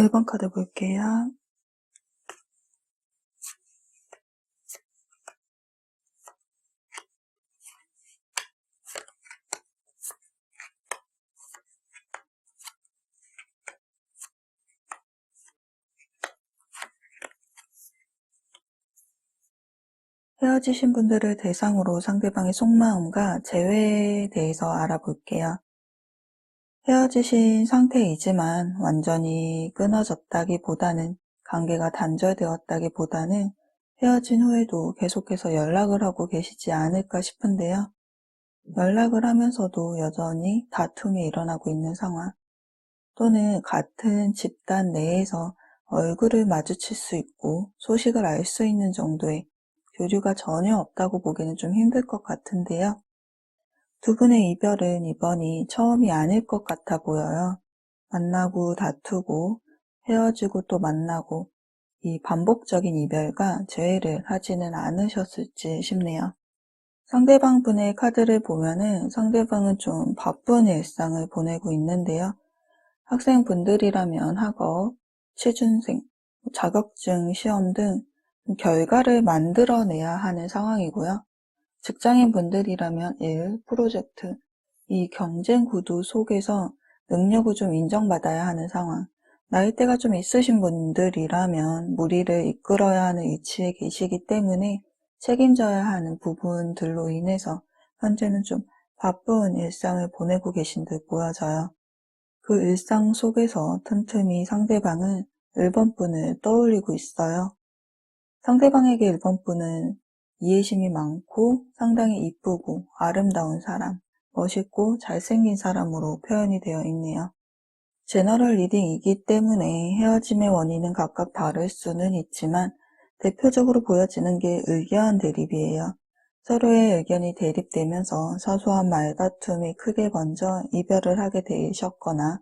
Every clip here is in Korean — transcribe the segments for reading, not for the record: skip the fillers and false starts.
1번 카드 볼게요. 헤어지신 분들을 대상으로 상대방의 속마음과 재회에 대해서 알아볼게요. 헤어지신 상태이지만 완전히 끊어졌다기보다는 관계가 단절되었다기보다는 헤어진 후에도 계속해서 연락을 하고 계시지 않을까 싶은데요. 연락을 하면서도 여전히 다툼이 일어나고 있는 상황, 또는 같은 집단 내에서 얼굴을 마주칠 수 있고 소식을 알 수 있는 정도의 교류가 전혀 없다고 보기는 좀 힘들 것 같은데요. 두 분의 이별은 이번이 처음이 아닐 것 같아 보여요. 만나고 다투고 헤어지고 또 만나고 이 반복적인 이별과 재회를 하지는 않으셨을지 싶네요. 상대방 분의 카드를 보면은 상대방은 좀 바쁜 일상을 보내고 있는데요. 학생분들이라면 학업, 취준생, 자격증 시험 등 결과를 만들어내야 하는 상황이고요. 직장인분들이라면 일, 프로젝트, 이 경쟁 구도 속에서 능력을 좀 인정받아야 하는 상황, 나이대가 좀 있으신 분들이라면 무리를 이끌어야 하는 위치에 계시기 때문에 책임져야 하는 부분들로 인해서 현재는 좀 바쁜 일상을 보내고 계신 듯 보여져요. 그 일상 속에서 틈틈이 상대방은 1번 분을 떠올리고 있어요. 상대방에게 1번 분은 이해심이 많고 상당히 이쁘고 아름다운 사람, 멋있고 잘생긴 사람으로 표현이 되어 있네요. 제너럴 리딩이기 때문에 헤어짐의 원인은 각각 다를 수는 있지만 대표적으로 보여지는 게 의견 대립이에요. 서로의 의견이 대립되면서 사소한 말다툼이 크게 번져 이별을 하게 되셨거나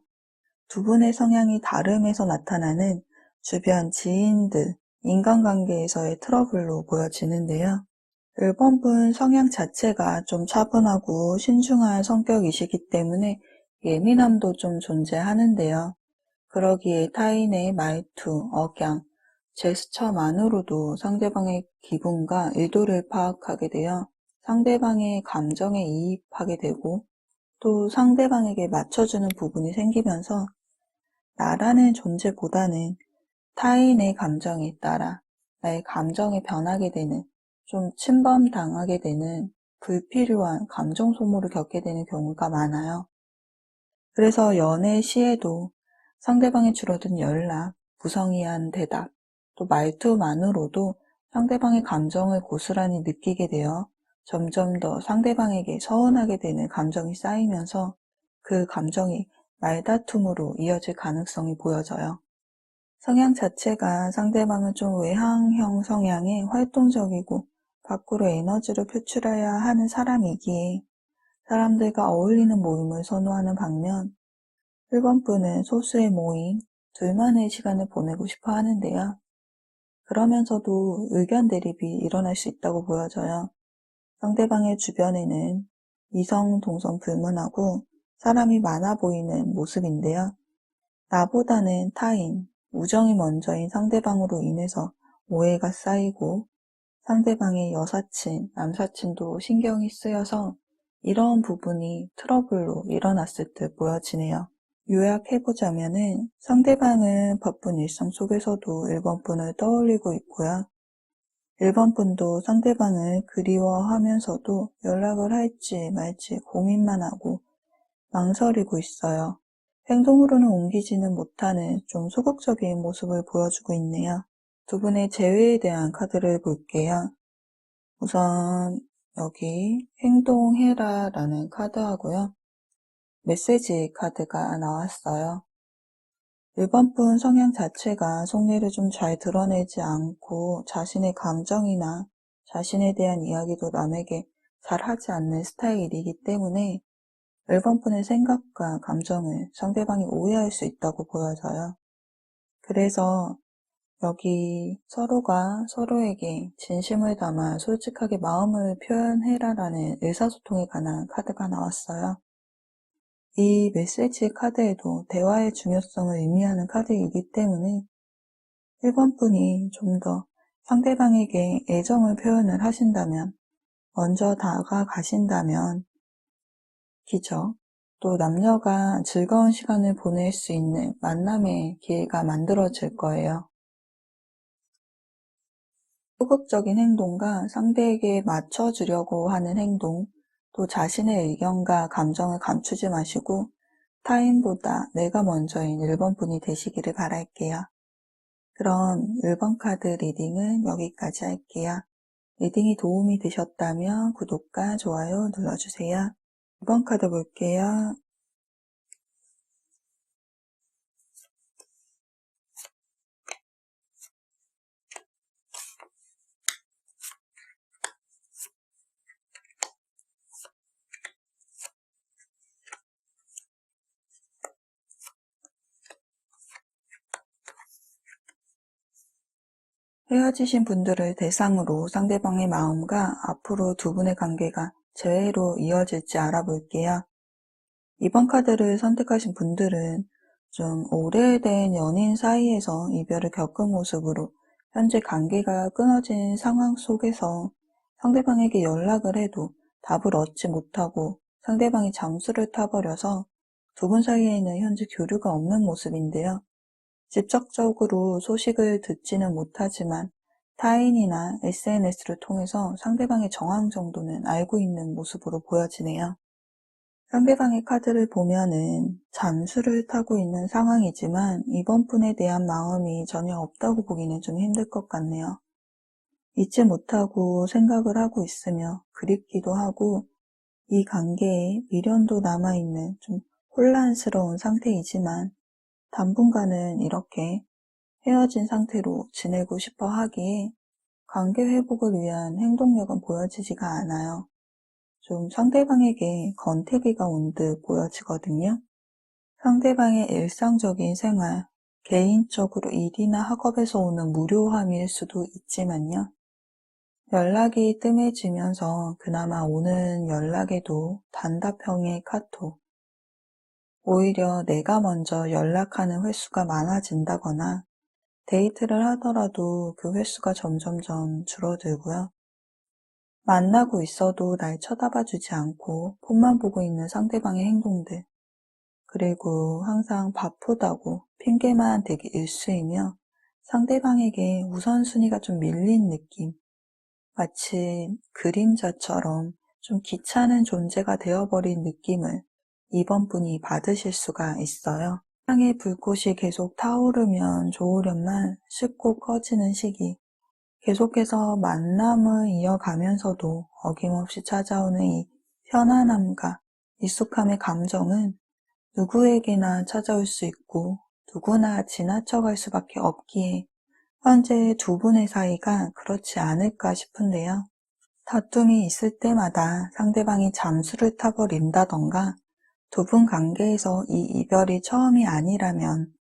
두 분의 성향이 다름에서 나타나는 주변 지인들, 인간관계에서의 트러블로 보여지는데요. 1번 분 성향 자체가 좀 차분하고 신중한 성격이시기 때문에 예민함도 좀 존재하는데요. 그러기에 타인의 말투, 억양, 제스처만으로도 상대방의 기분과 의도를 파악하게 되어 상대방의 감정에 이입하게 되고 또 상대방에게 맞춰주는 부분이 생기면서 나라는 존재보다는 타인의 감정에 따라 나의 감정이 변하게 되는, 좀 침범당하게 되는 불필요한 감정 소모를 겪게 되는 경우가 많아요. 그래서 연애 시에도 상대방의 줄어든 연락, 무성의한 대답, 또 말투만으로도 상대방의 감정을 고스란히 느끼게 되어 점점 더 상대방에게 서운하게 되는 감정이 쌓이면서 그 감정이 말다툼으로 이어질 가능성이 보여져요. 성향 자체가 상대방은 좀 외향형 성향의 활동적이고 밖으로 에너지를 표출해야 하는 사람이기에 사람들과 어울리는 모임을 선호하는 반면 1번 분은 소수의 모임, 둘만의 시간을 보내고 싶어 하는데요. 그러면서도 의견 대립이 일어날 수 있다고 보여져요. 상대방의 주변에는 이성, 동성 불문하고 사람이 많아 보이는 모습인데요. 나보다는 타인, 우정이 먼저인 상대방으로 인해서 오해가 쌓이고 상대방의 여사친, 남사친도 신경이 쓰여서 이런 부분이 트러블로 일어났을 듯 보여지네요. 요약해보자면은 상대방은 바쁜 일상 속에서도 1번 분을 떠올리고 있고요. 1번 분도 상대방을 그리워하면서도 연락을 할지 말지 고민만 하고 망설이고 있어요. 행동으로는 옮기지는 못하는 좀 소극적인 모습을 보여주고 있네요. 두 분의 재회에 대한 카드를 볼게요. 우선 여기 행동해라 라는 카드하고요. 메시지 카드가 나왔어요. 1번 분 성향 자체가 속내를 좀 잘 드러내지 않고 자신의 감정이나 자신에 대한 이야기도 남에게 잘 하지 않는 스타일이기 때문에 1번 분의 생각과 감정을 상대방이 오해할 수 있다고 보여져요. 그래서 여기 서로가 서로에게 진심을 담아 솔직하게 마음을 표현해라 라는 의사소통에 관한 카드가 나왔어요. 이 메시지 카드에도 대화의 중요성을 의미하는 카드이기 때문에 1번 분이 좀 더 상대방에게 애정을 표현을 하신다면, 먼저 다가가신다면 기적, 또 남녀가 즐거운 시간을 보낼 수 있는 만남의 기회가 만들어질 거예요. 소극적인 행동과 상대에게 맞춰주려고 하는 행동, 또 자신의 의견과 감정을 감추지 마시고 타인보다 내가 먼저인 1번 분이 되시기를 바랄게요. 그럼 1번 카드 리딩은 여기까지 할게요. 리딩이 도움이 되셨다면 구독과 좋아요 눌러주세요. 2번 카드 볼게요. 헤어지신 분들을 대상으로 상대방의 마음과 앞으로 두 분의 관계가 재회로 이어질지 알아볼게요. 이번 카드를 선택하신 분들은 좀 오래된 연인 사이에서 이별을 겪은 모습으로 현재 관계가 끊어진 상황 속에서 상대방에게 연락을 해도 답을 얻지 못하고 상대방이 잠수를 타버려서 두 분 사이에는 현재 교류가 없는 모습인데요. 직접적으로 소식을 듣지는 못하지만 타인이나 SNS를 통해서 상대방의 정황 정도는 알고 있는 모습으로 보여지네요. 상대방의 카드를 보면은 잠수를 타고 있는 상황이지만 이번 분에 대한 마음이 전혀 없다고 보기는 좀 힘들 것 같네요. 잊지 못하고 생각을 하고 있으며 그립기도 하고 이 관계에 미련도 남아있는 좀 혼란스러운 상태이지만 당분간은 이렇게 헤어진 상태로 지내고 싶어 하기에 관계 회복을 위한 행동력은 보여지지가 않아요. 좀 상대방에게 권태기가 온 듯 보여지거든요. 상대방의 일상적인 생활, 개인적으로 일이나 학업에서 오는 무료함일 수도 있지만요. 연락이 뜸해지면서 그나마 오는 연락에도 단답형의 카톡, 오히려 내가 먼저 연락하는 횟수가 많아진다거나 데이트를 하더라도 그 횟수가 점점점 줄어들고요. 만나고 있어도 날 쳐다봐주지 않고 폰만 보고 있는 상대방의 행동들, 그리고 항상 바쁘다고 핑계만 대기 일쑤이며 상대방에게 우선순위가 좀 밀린 느낌, 마치 그림자처럼 좀 귀찮은 존재가 되어버린 느낌을 이번 분이 받으실 수가 있어요. 향의 불꽃이 계속 타오르면 좋으련만 쉽고 꺼지는 시기, 계속해서 만남을 이어가면서도 어김없이 찾아오는 이 편안함과 익숙함의 감정은 누구에게나 찾아올 수 있고 누구나 지나쳐갈 수밖에 없기에 현재 두 분의 사이가 그렇지 않을까 싶은데요. 다툼이 있을 때마다 상대방이 잠수를 타버린다던가 두 분 관계에서 이 이별이 처음이 아니라면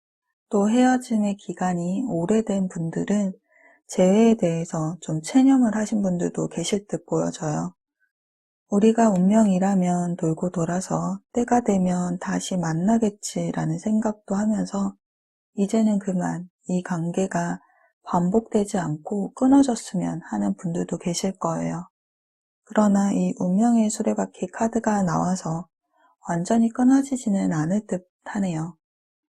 또 헤어짐의 기간이 오래된 분들은 재회에 대해서 좀 체념을 하신 분들도 계실 듯 보여져요. 우리가 운명이라면 돌고 돌아서 때가 되면 다시 만나겠지라는 생각도 하면서 이제는 그만 이 관계가 반복되지 않고 끊어졌으면 하는 분들도 계실 거예요. 그러나 이 운명의 수레바퀴 카드가 나와서 완전히 끊어지지는 않을 듯 하네요.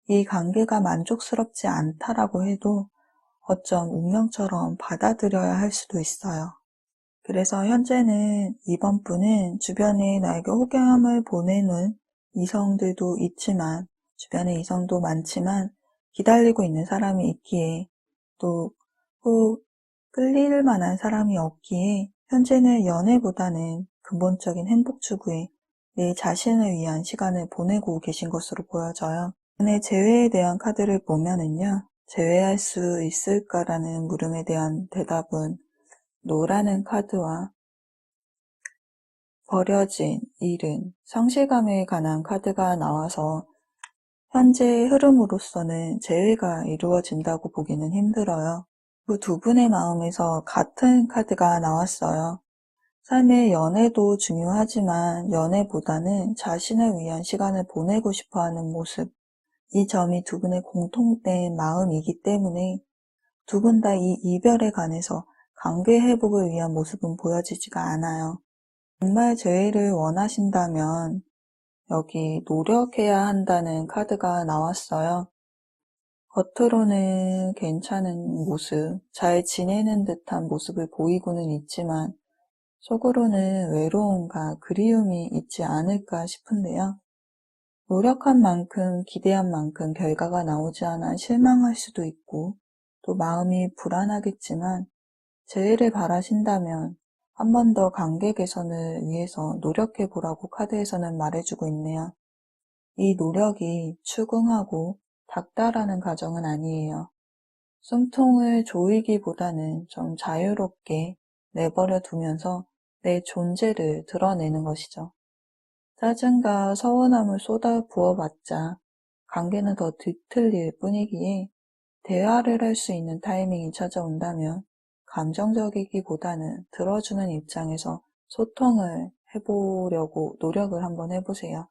이 관계가 만족스럽지 않다라고 해도 어쩜 운명처럼 받아들여야 할 수도 있어요. 그래서 현재는 이번 분은 주변에 나에게 호감을 보내는 이성들도 있지만, 주변에 이성도 많지만 기다리고 있는 사람이 있기에 또 끌릴 만한 사람이 없기에 현재는 연애보다는 근본적인 행복 추구에 내 자신을 위한 시간을 보내고 계신 것으로 보여져요. 연애 재회에 대한 카드를 보면은요, 재회할 수 있을까라는 물음에 대한 대답은 노라는 카드와 버려진, 잃은, 상실감에 관한 카드가 나와서 현재 흐름으로서는 재회가 이루어진다고 보기는 힘들어요. 그 두 분의 마음에서 같은 카드가 나왔어요. 삶의 연애도 중요하지만 연애보다는 자신을 위한 시간을 보내고 싶어 하는 모습, 이 점이 두 분의 공통된 마음이기 때문에 두 분 다 이 이별에 관해서 관계 회복을 위한 모습은 보여지지가 않아요. 정말 재회를 원하신다면 여기 노력해야 한다는 카드가 나왔어요. 겉으로는 괜찮은 모습, 잘 지내는 듯한 모습을 보이고는 있지만 속으로는 외로움과 그리움이 있지 않을까 싶은데요. 노력한 만큼, 기대한 만큼 결과가 나오지 않아 실망할 수도 있고 또 마음이 불안하겠지만 재회를 바라신다면 한 번 더 관계 개선을 위해서 노력해 보라고 카드에서는 말해주고 있네요. 이 노력이 추궁하고 닥달하는 과정은 아니에요. 숨통을 조이기보다는 좀 자유롭게 내버려 두면서 내 존재를 드러내는 것이죠. 짜증과 서운함을 쏟아 부어봤자 관계는 더 뒤틀릴 뿐이기에 대화를 할 수 있는 타이밍이 찾아온다면 감정적이기보다는 들어주는 입장에서 소통을 해보려고 노력을 한번 해보세요.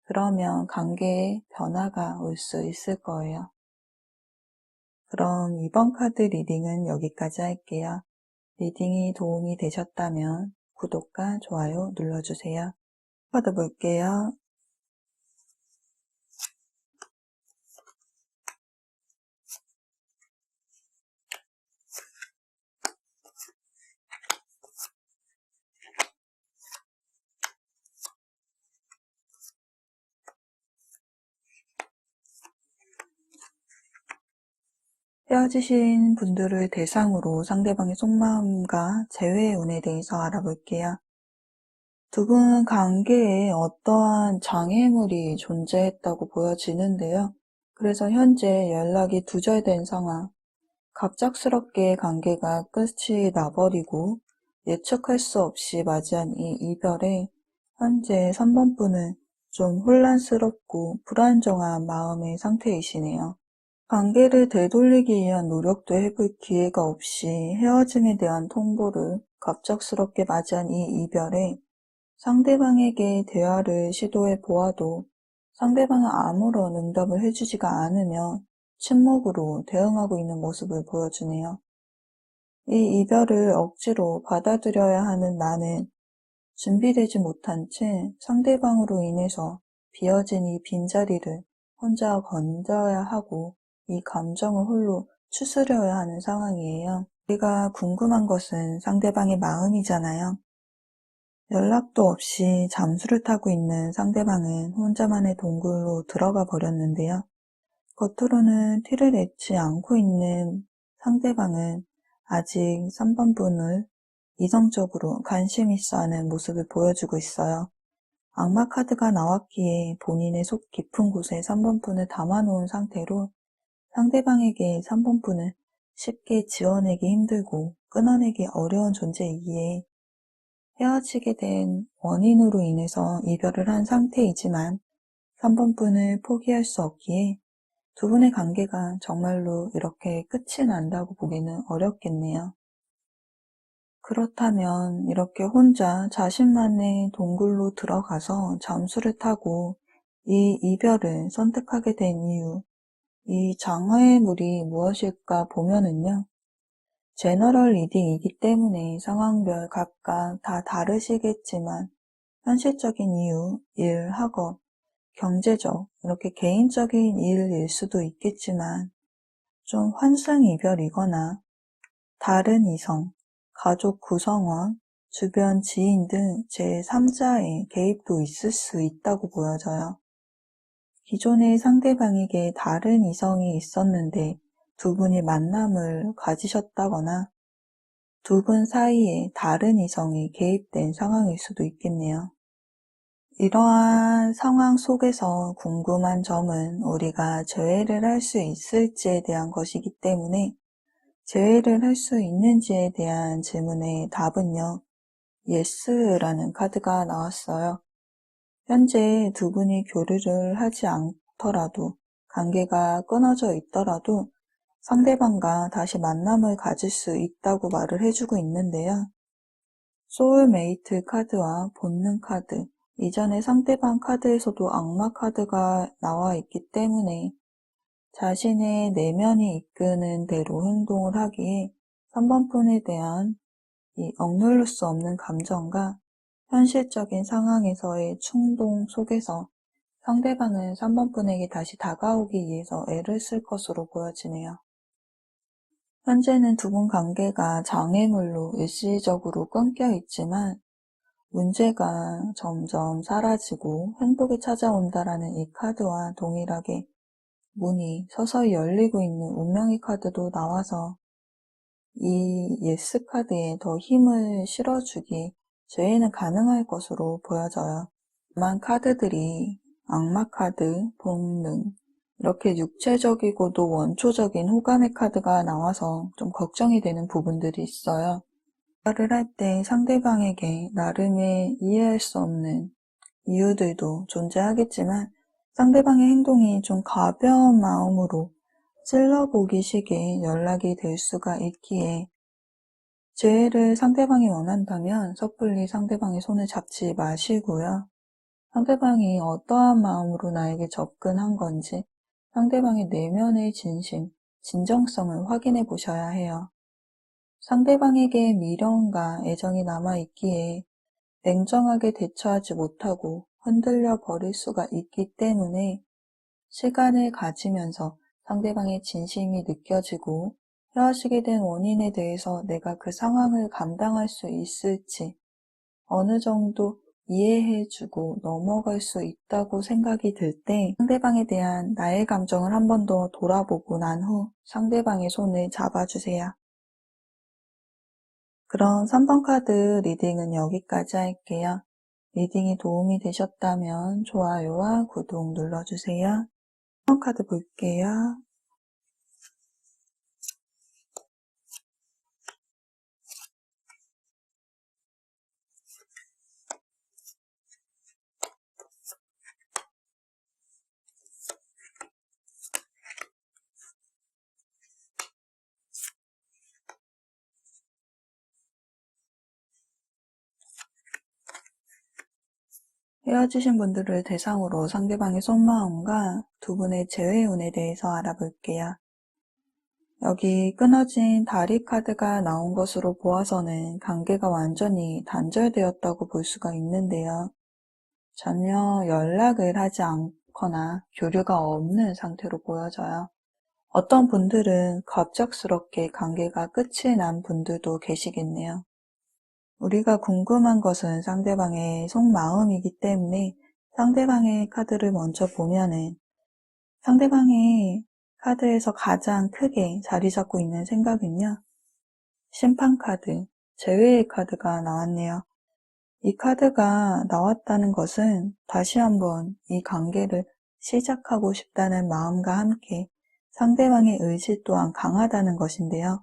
그러면 관계에 변화가 올 수 있을 거예요. 그럼 이번 카드 리딩은 여기까지 할게요. 리딩이 도움이 되셨다면 구독과 좋아요 눌러주세요. 카드 볼게요. 헤어지신 분들을 대상으로 상대방의 속마음과 재회의 운에 대해서 알아볼게요. 두 분 관계에 어떠한 장애물이 존재했다고 보여지는데요. 그래서 현재 연락이 두절된 상황, 갑작스럽게 관계가 끝이 나버리고 예측할 수 없이 맞이한 이 이별에 현재 3번 분은 좀 혼란스럽고 불안정한 마음의 상태이시네요. 관계를 되돌리기 위한 노력도 해볼 기회가 없이 헤어짐에 대한 통보를 갑작스럽게 맞이한 이 이별에 상대방에게 대화를 시도해 보아도 상대방은 아무런 응답을 해주지가 않으며 침묵으로 대응하고 있는 모습을 보여주네요. 이 이별을 억지로 받아들여야 하는 나는 준비되지 못한 채 상대방으로 인해서 비어진 이 빈자리를 혼자 건져야 하고 이 감정을 홀로 추스려야 하는 상황이에요. 우리가 궁금한 것은 상대방의 마음이잖아요. 연락도 없이 잠수를 타고 있는 상대방은 혼자만의 동굴로 들어가 버렸는데요. 겉으로는 티를 내지 않고 있는 상대방은 아직 3번 분을 이성적으로 관심 있어 하는 모습을 보여주고 있어요. 악마 카드가 나왔기에 본인의 속 깊은 곳에 3번 분을 담아놓은 상태로 상대방에게 3번 분을 쉽게 지워내기 힘들고 끊어내기 어려운 존재이기에 헤어지게 된 원인으로 인해서 이별을 한 상태이지만 3번 분을 포기할 수 없기에 두 분의 관계가 정말로 이렇게 끝이 난다고 보기는 어렵겠네요. 그렇다면 이렇게 혼자 자신만의 동굴로 들어가서 잠수를 타고 이 이별을 선택하게 된 이유, 이 장애물이 무엇일까 보면은요. 제너럴 리딩이기 때문에 상황별 각각 다 다르시겠지만 현실적인 이유, 일, 학업, 경제적, 이렇게 개인적인 일일 수도 있겠지만 좀 환승 이별이거나 다른 이성, 가족 구성원, 주변 지인 등 제3자의 개입도 있을 수 있다고 보여져요. 기존의 상대방에게 다른 이성이 있었는데 두 분이 만남을 가지셨다거나 두 분 사이에 다른 이성이 개입된 상황일 수도 있겠네요. 이러한 상황 속에서 궁금한 점은 우리가 재회를 할 수 있을지에 대한 것이기 때문에 재회를 할 수 있는지에 대한 질문의 답은요. Yes라는 카드가 나왔어요. 현재 두 분이 교류를 하지 않더라도 관계가 끊어져 있더라도 상대방과 다시 만남을 가질 수 있다고 말을 해주고 있는데요. 소울메이트 카드와 본능 카드, 이전에 상대방 카드에서도 악마 카드가 나와 있기 때문에 자신의 내면이 이끄는 대로 행동을 하기에 3번 분에 대한 이 억누를 수 없는 감정과 현실적인 상황에서의 충동 속에서 상대방은 3번 분에게 다시 다가오기 위해서 애를 쓸 것으로 보여지네요. 현재는 두 분 관계가 장애물로 일시적으로 끊겨 있지만 문제가 점점 사라지고 행복이 찾아온다라는 이 카드와 동일하게 문이 서서히 열리고 있는 운명의 카드도 나와서 이 예스 카드에 더 힘을 실어주기 저희는 가능할 것으로 보여져요. 다만 카드들이 악마 카드, 본능, 이렇게 육체적이고도 원초적인 호감의 카드가 나와서 좀 걱정이 되는 부분들이 있어요. 대화를 할 때 상대방에게 나름의 이해할 수 없는 이유들도 존재하겠지만 상대방의 행동이 좀 가벼운 마음으로 찔러보기 식의 연락이 될 수가 있기에 재회를 상대방이 원한다면 섣불리 상대방의 손을 잡지 마시고요. 상대방이 어떠한 마음으로 나에게 접근한 건지 상대방의 내면의 진심, 진정성을 확인해 보셔야 해요. 상대방에게 미련과 애정이 남아있기에 냉정하게 대처하지 못하고 흔들려 버릴 수가 있기 때문에 시간을 가지면서 상대방의 진심이 느껴지고 헤어지게 된 원인에 대해서 내가 그 상황을 감당할 수 있을지 어느 정도 이해해주고 넘어갈 수 있다고 생각이 들 때 상대방에 대한 나의 감정을 한 번 더 돌아보고 난 후 상대방의 손을 잡아주세요. 그럼 3번 카드 리딩은 여기까지 할게요. 리딩이 도움이 되셨다면 좋아요와 구독 눌러주세요. 3번 카드 볼게요. 헤어지신 분들을 대상으로 상대방의 속마음과 두 분의 재회운에 대해서 알아볼게요. 여기 끊어진 다리 카드가 나온 것으로 보아서는 관계가 완전히 단절되었다고 볼 수가 있는데요. 전혀 연락을 하지 않거나 교류가 없는 상태로 보여져요. 어떤 분들은 갑작스럽게 관계가 끝이 난 분들도 계시겠네요. 우리가 궁금한 것은 상대방의 속마음이기 때문에 상대방의 카드를 먼저 보면은 상대방의 카드에서 가장 크게 자리 잡고 있는 생각은요. 심판 카드, 재회의 카드가 나왔네요. 이 카드가 나왔다는 것은 다시 한번 이 관계를 시작하고 싶다는 마음과 함께 상대방의 의지 또한 강하다는 것인데요.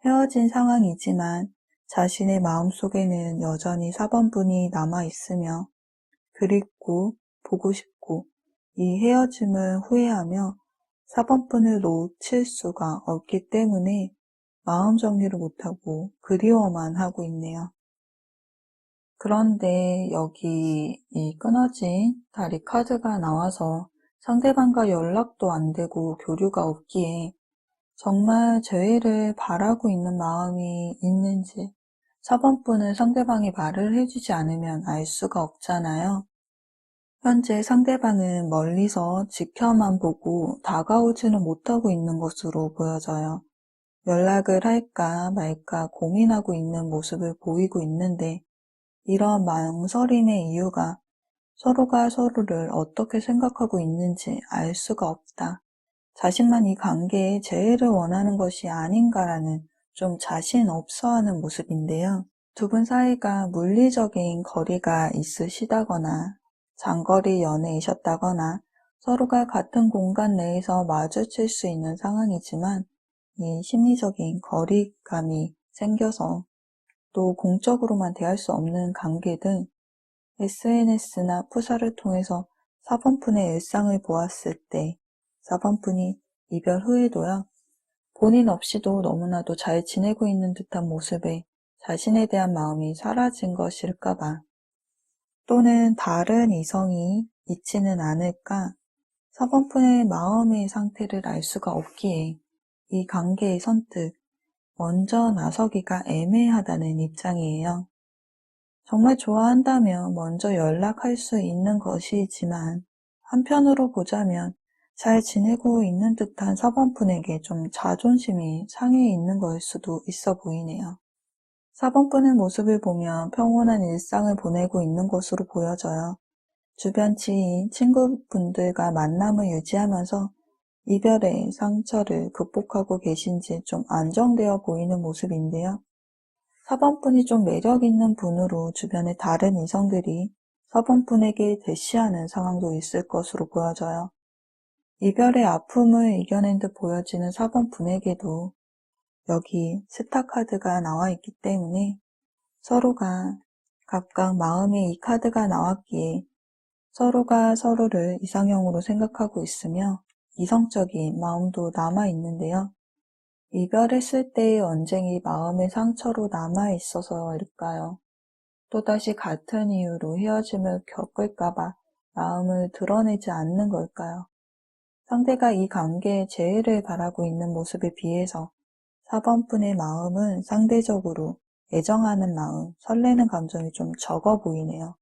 헤어진 상황이지만 자신의 마음속에는 여전히 4번 분이 남아있으며 그립고 보고 싶고 이 헤어짐을 후회하며 4번 분을 놓칠 수가 없기 때문에 마음 정리를 못하고 그리워만 하고 있네요. 그런데 여기 이 끊어진 다리 카드가 나와서 상대방과 연락도 안 되고 교류가 없기에 정말 재회를 바라고 있는 마음이 있는지 4번 분은 상대방이 말을 해주지 않으면 알 수가 없잖아요. 현재 상대방은 멀리서 지켜만 보고 다가오지는 못하고 있는 것으로 보여져요. 연락을 할까 말까 고민하고 있는 모습을 보이고 있는데 이런 망설임의 이유가 서로가 서로를 어떻게 생각하고 있는지 알 수가 없다. 자신만 이 관계에 재회를 원하는 것이 아닌가라는 좀 자신 없어하는 모습인데요. 두 분 사이가 물리적인 거리가 있으시다거나 장거리 연애이셨다거나 서로가 같은 공간 내에서 마주칠 수 있는 상황이지만 이 심리적인 거리감이 생겨서 또 공적으로만 대할 수 없는 관계 등 SNS나 푸사를 통해서 4번분의 일상을 보았을 때 4번분이 이별 후에도요. 본인 없이도 너무나도 잘 지내고 있는 듯한 모습에 자신에 대한 마음이 사라진 것일까봐, 또는 다른 이성이 있지는 않을까, 4번분의 마음의 상태를 알 수가 없기에 이 관계에 선뜻 먼저 나서기가 애매하다는 입장이에요. 정말 좋아한다면 먼저 연락할 수 있는 것이지만, 한편으로 보자면 잘 지내고 있는 듯한 4번분에게 좀 자존심이 상해 있는 거일 수도 있어 보이네요. 4번분의 모습을 보면 평온한 일상을 보내고 있는 것으로 보여져요. 주변 지인, 친구분들과 만남을 유지하면서 이별의 상처를 극복하고 계신 지 좀 안정되어 보이는 모습인데요. 4번분이 좀 매력 있는 분으로 주변의 다른 이성들이 4번분에게 대시하는 상황도 있을 것으로 보여져요. 이별의 아픔을 이겨낸 듯 보여지는 4번분에게도 여기 스타 카드가 나와 있기 때문에 서로가 각각 마음에 이 카드가 나왔기에 서로가 서로를 이상형으로 생각하고 있으며 이성적인 마음도 남아 있는데요. 이별했을 때의 언쟁이 마음의 상처로 남아 있어서일까요? 또다시 같은 이유로 헤어짐을 겪을까봐 마음을 드러내지 않는 걸까요? 상대가 이 관계의 재해를 바라고 있는 모습에 비해서 4번분의 마음은 상대적으로 애정하는 마음, 설레는 감정이 좀 적어 보이네요.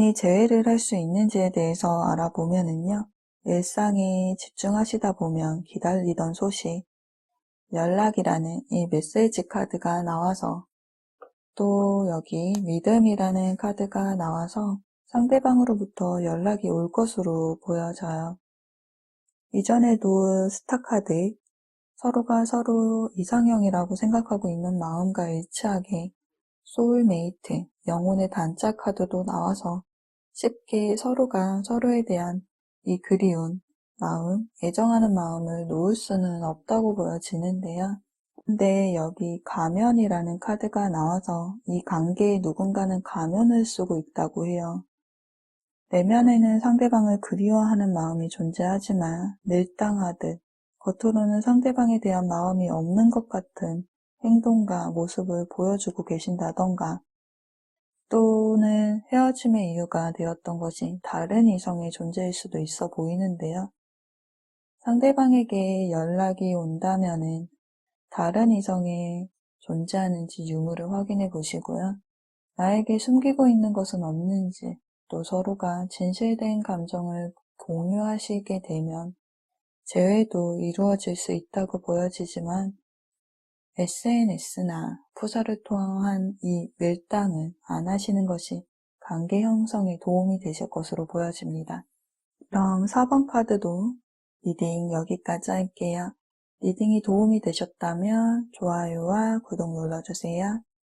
이 재회를 할 수 있는지에 대해서 알아보면은요, 일상에 집중하시다 보면 기다리던 소식, 연락이라는 이 메시지 카드가 나와서, 또 여기 믿음이라는 카드가 나와서 상대방으로부터 연락이 올 것으로 보여져요. 이전에도 스타 카드, 서로가 서로 이상형이라고 생각하고 있는 마음과 일치하게 소울메이트, 영혼의 단짝 카드도 나와서 쉽게 서로가 서로에 대한 이 그리운 마음, 애정하는 마음을 놓을 수는 없다고 보여지는데요. 근데 여기 가면이라는 카드가 나와서 이 관계에 누군가는 가면을 쓰고 있다고 해요. 내면에는 상대방을 그리워하는 마음이 존재하지만 밀당하듯 겉으로는 상대방에 대한 마음이 없는 것 같은 행동과 모습을 보여주고 계신다던가, 또는 헤어짐의 이유가 되었던 것이 다른 이성의 존재일 수도 있어 보이는데요. 상대방에게 연락이 온다면은 다른 이성이 존재하는지 유무를 확인해 보시고요. 나에게 숨기고 있는 것은 없는지, 또 서로가 진실된 감정을 공유하시게 되면 재회도 이루어질 수 있다고 보여지지만, SNS나 푸사를 통한 이 밀당을 안 하시는 것이 관계 형성에 도움이 되실 것으로 보여집니다. 그럼 4번 카드도 리딩 여기까지 할게요. 리딩이 도움이 되셨다면 좋아요와 구독 눌러주세요.